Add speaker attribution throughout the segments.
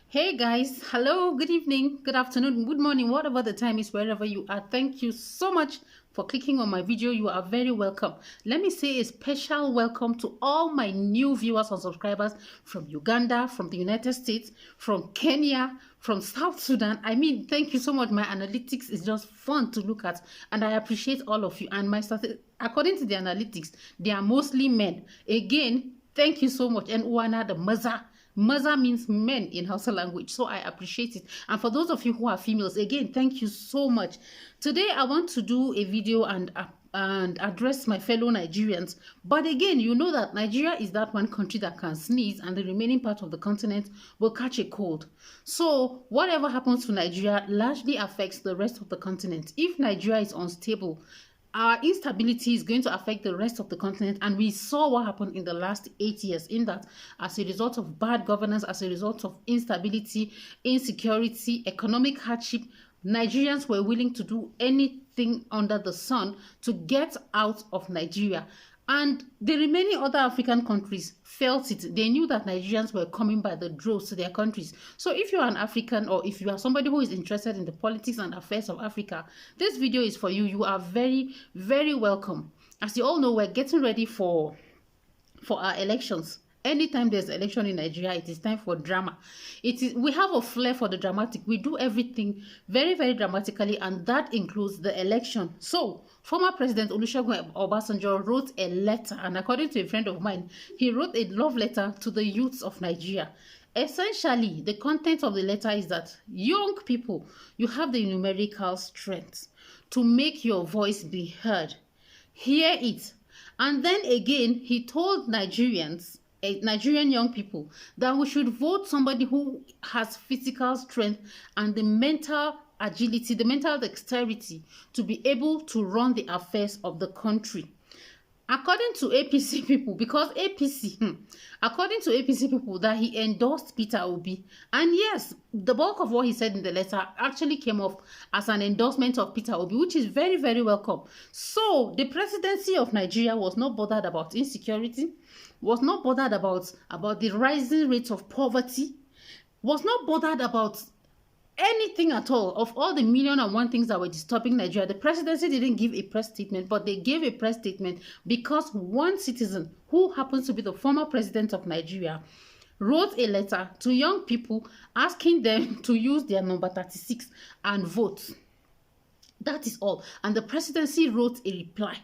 Speaker 1: Hey guys, hello, good evening, good afternoon, good morning, whatever the time is, wherever you are. Thank you so much for clicking on my video. You are very welcome. Let me say a special welcome to all my new viewers and subscribers from Uganda, from the United States, from Kenya, from South Sudan. I mean, thank you so much. My analytics is just fun to look at, and I appreciate all of you. And according to the analytics, they are mostly men. Again, thank you so much. And Uwana the Maza. Maza means men in Hausa language, so I appreciate it. And for those of you who are females, again, thank you so much. Today, I want to do a video and address my fellow Nigerians. But again, you know that Nigeria is that one country that can sneeze and the remaining part of the continent will catch a cold. So whatever happens to Nigeria largely affects the rest of the continent. If Nigeria is unstable, our instability is going to affect the rest of the continent, and we saw what happened in the last 8 years, in that as a result of bad governance, as a result of instability, insecurity, economic hardship, Nigerians were willing to do anything under the sun to get out of Nigeria. And the remaining other African countries felt it. They knew that Nigerians were coming by the droves to their countries. So if you are an African, or if you are somebody who is interested in the politics and affairs of Africa, this video is for you. You are very, very welcome. As you all know, we're getting ready for our elections. Anytime there's election in Nigeria, it is time for drama. We have a flair for the dramatic. We do everything very, very dramatically, and that includes the election. So, former President Olusegun Obasanjo wrote a letter, and according to a friend of mine, he wrote a love letter to the youths of Nigeria. Essentially, the content of the letter is that young people, you have the numerical strength to make your voice be heard. Hear it. And then again, he told Nigerian young people that we should vote somebody who has physical strength and the mental agility, the mental dexterity to be able to run the affairs of the country. According to APC people, because according to APC people, that he endorsed Peter Obi. And yes, the bulk of what he said in the letter actually came off as an endorsement of Peter Obi, which is very, very welcome. So the presidency of Nigeria was not bothered about insecurity, was not bothered about the rising rates of poverty, was not bothered about anything at all. Of all the 1,000,001 things that were disturbing Nigeria, the presidency didn't give a press statement, but they gave a press statement because one citizen who happens to be the former president of Nigeria wrote a letter to young people asking them to use their number 36 and vote. That is all. And the presidency wrote a reply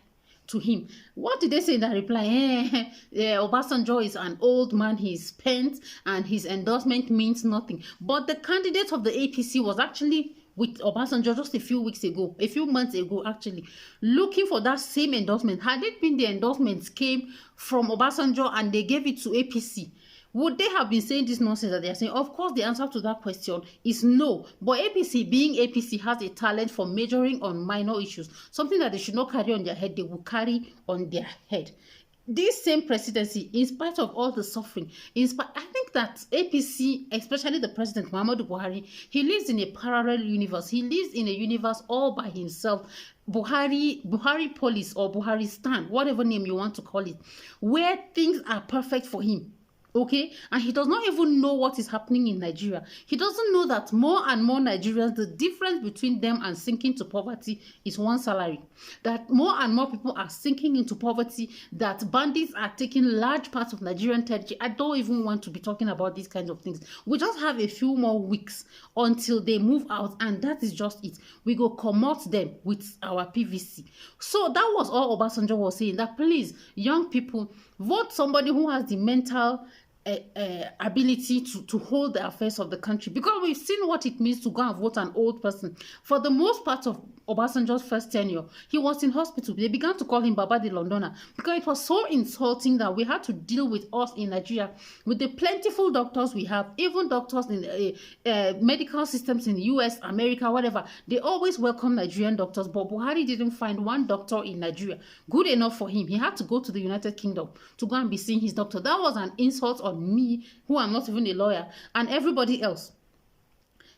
Speaker 1: to him. What did they say in that reply? Obasanjo is an old man, he's spent, and his endorsement means nothing. But the candidate of the APC was actually with Obasanjo just a few months ago actually, looking for that same endorsement. Had it been the endorsements came from Obasanjo and they gave it to APC, would they have been saying this nonsense that they are saying? Of course, the answer to that question is no. But APC, being APC, has a talent for majoring on minor issues. Something that they should not carry on their head, they will carry on their head. This same presidency, in spite of all the suffering, I think that APC, especially the president, Muhammadu Buhari, he lives in a parallel universe. He lives in a universe all by himself. Buhari police, or Buhari stand, whatever name you want to call it, where things are perfect for him. Okay, and he does not even know what is happening in Nigeria. He doesn't know that more and more Nigerians, the difference between them and sinking to poverty is one salary. That more and more people are sinking into poverty, that bandits are taking large parts of Nigerian territory. I don't even want to be talking about these kinds of things. We just have a few more weeks until they move out, and that is just it. We go commot them with our PVC. So that was all Obasanjo was saying, that please, young people, vote somebody who has the mental ability to hold the affairs of the country, because we've seen what it means to go and vote an old person. For the most part of Obasanjo's first tenure, he was in hospital. They began to call him Baba the Londoner because it was so insulting that we had to deal with us in Nigeria, with the plentiful doctors we have, even doctors in medical systems in the US, America, whatever. They always welcome Nigerian doctors, but Buhari didn't find one doctor in Nigeria good enough for him. He had to go to the United Kingdom to go and be seeing his doctor. That was an insult on me, who am not even a lawyer, and everybody else.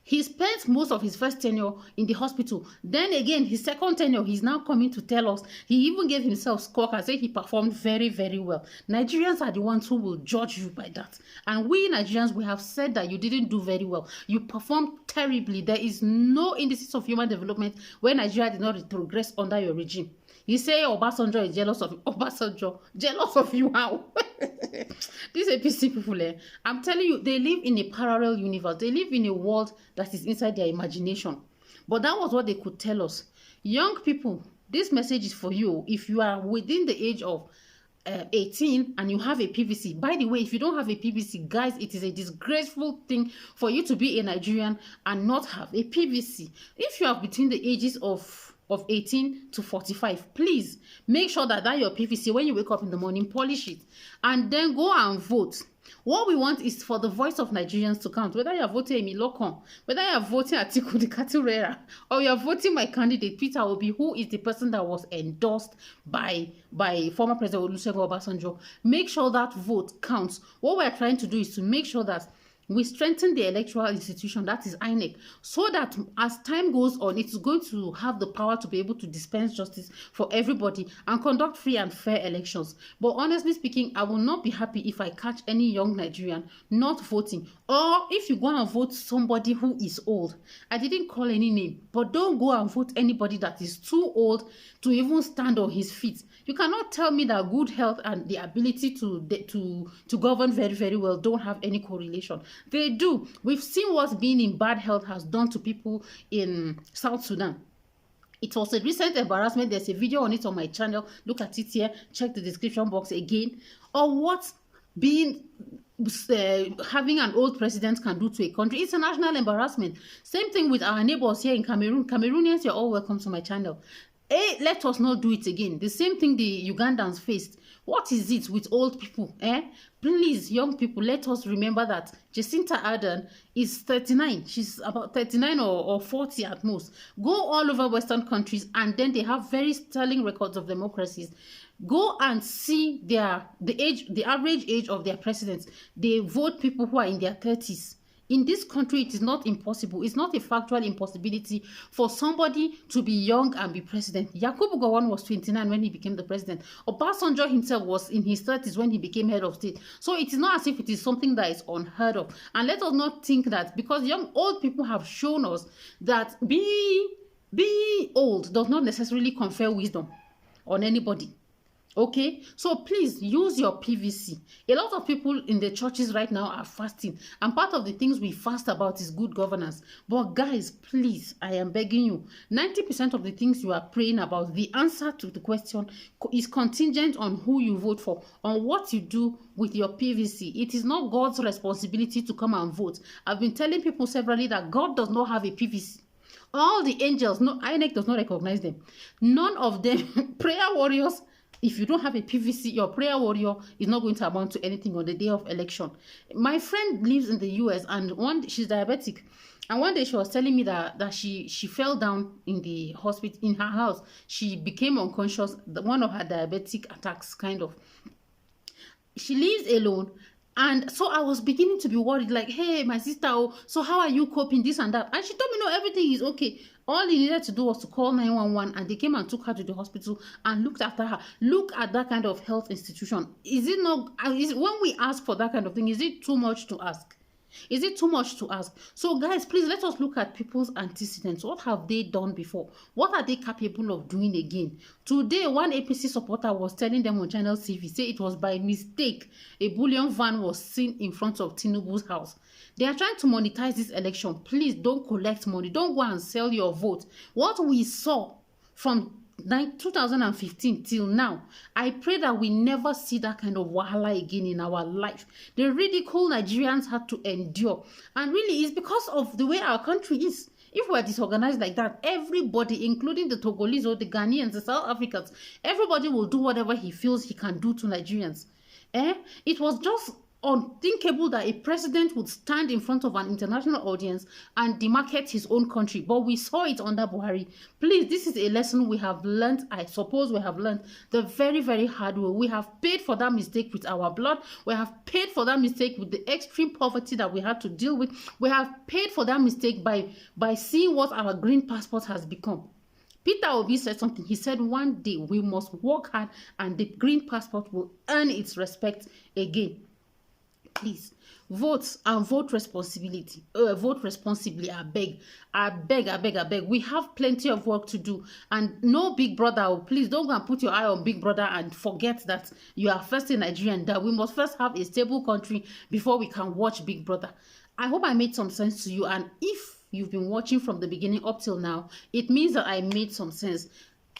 Speaker 1: He spent most of his first tenure in the hospital. Then again, his second tenure, he's now coming to tell us. He even gave himself score and said he performed very, very well. Nigerians are the ones who will judge you by that. And we Nigerians, we have said that you didn't do very well. You performed terribly. There is no indices of human development where Nigeria did not progress under your regime. You say Obasanjo is jealous of you. Obasanjo, jealous of you how? These APC people, I'm telling you, they live in a parallel universe. They live in a world that is inside their imagination. But that was what they could tell us. Young people, this message is for you. If you are within the age of 18 and you have a PVC, by the way, if you don't have a PVC, guys, it is a disgraceful thing for you to be a Nigerian and not have a PVC. If you are between the ages of 18 to 45, please make sure that your PVC, when you wake up in the morning, polish it and then go and vote. What we want is for the voice of Nigerians to count. Whether you are voting Emi Lokon, whether you are voting Atiku the Katurera, or you are voting my candidate Peter Obi, who is the person that was endorsed by former President Olusegun Obasanjo, make sure that vote counts. What we are trying to do is to make sure that we strengthen the electoral institution, that is INEC, so that as time goes on, it's going to have the power to be able to dispense justice for everybody and conduct free and fair elections. But honestly speaking, I will not be happy if I catch any young Nigerian not voting, or if you go and vote somebody who is old. I didn't call any name, but don't go and vote anybody that is too old to even stand on his feet. You cannot tell me that good health and the ability to govern very, very well don't have any correlation. They do. We've seen what being in bad health has done to people in South Sudan. It was a recent embarrassment. There's a video on it on my channel. Look at it here. Check the description box again. Or what being having an old president can do to a country. It's a national embarrassment. Same thing with our neighbors here in Cameroon. Cameroonians, you're all welcome to my channel. Let us not do it again. The same thing the Ugandans faced. What is it with old people? Please, young people, let us remember that Jacinta Ardern is 39. She's about 39 or 40 at most. Go all over Western countries and then they have very sterling records of democracies. Go and see the average age of their presidents. They vote people who are in their 30s. In this country, it is not impossible. It's not a factual impossibility for somebody to be young and be president. Yakubu Gowon was 29 when he became the president. Obasanjo himself was in his 30s when he became head of state. So it is not as if it is something that is unheard of. And let us not think that because old people have shown us that being old does not necessarily confer wisdom on anybody. Okay, so please use your PVC. A lot of people in the churches right now are fasting, and part of the things we fast about is good governance. But guys, please, I am begging you, 90% of the things you are praying about, the answer to the question is contingent on who you vote for, on what you do with your PVC. It is not God's responsibility to come and vote. I've been telling people severally that God does not have a PVC. All the angels, no, INEC does not recognize them. None of them, prayer warriors. If you don't have a PVC, your prayer warrior is not going to amount to anything on the day of election. My friend lives in the US and she's diabetic. And one day she was telling me that she fell down in the hospital, in her house. She became unconscious, one of her diabetic attacks, kind of. She lives alone. And so I was beginning to be worried, like, hey, my sister, so how are you coping, this and that? And she told me, no, everything is okay. All he needed to do was to call 911, and they came and took her to the hospital and looked after her. Look at that kind of health institution. Is it not, when we ask for that kind of thing, is it too much to ask? Is it too much to ask? So guys, please let us look at people's antecedents. What have they done before? What are they capable of doing again? Today, one APC supporter was telling them on Channel TV, say it was by mistake a bullion van was seen in front of Tinubu's house. They are trying to monetize this election. Please don't collect money. Don't go and sell your vote. What we saw from 2015 till now, I pray that we never see that kind of wahala again in our life. The ridicule Nigerians had to endure, and really it's because of the way our country is. If we're disorganized like that, everybody, including the Togolese or the Ghanaians, the South Africans, everybody will do whatever he feels he can do to Nigerians. It was just unthinkable that a president would stand in front of an international audience and demarcate his own country. But we saw it under Buhari. Please, this is a lesson we have learned. I suppose we have learned the very, very hard way. We have paid for that mistake with our blood. We have paid for that mistake with the extreme poverty that we had to deal with. We have paid for that mistake by seeing what our green passport has become. Peter Obi said something. He said one day we must work hard and the green passport will earn its respect again. Please vote and vote responsibly. I beg. We have plenty of work to do, and no big brother. Please don't go and put your eye on big brother and forget that you are first in Nigeria and that we must first have a stable country before we can watch big brother. I hope I made some sense to you, and if you've been watching from the beginning up till now, it means that I made some sense.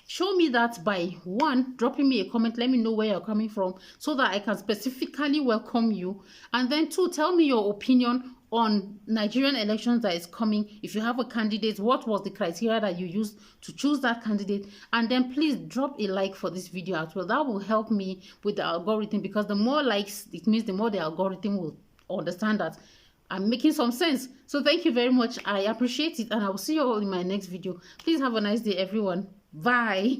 Speaker 1: Show me that by one, dropping me a comment. Let me know where you're coming from so that I can specifically welcome you. And then two, tell me your opinion on Nigerian elections that is coming. If you have a candidate, what was the criteria that you used to choose that candidate? And then please drop a like for this video as well. That will help me with the algorithm, because the more likes, it means the more the algorithm will understand that I'm making some sense. So thank you very much. I appreciate it, and I will see you all in my next video. Please have a nice day, everyone. Bye.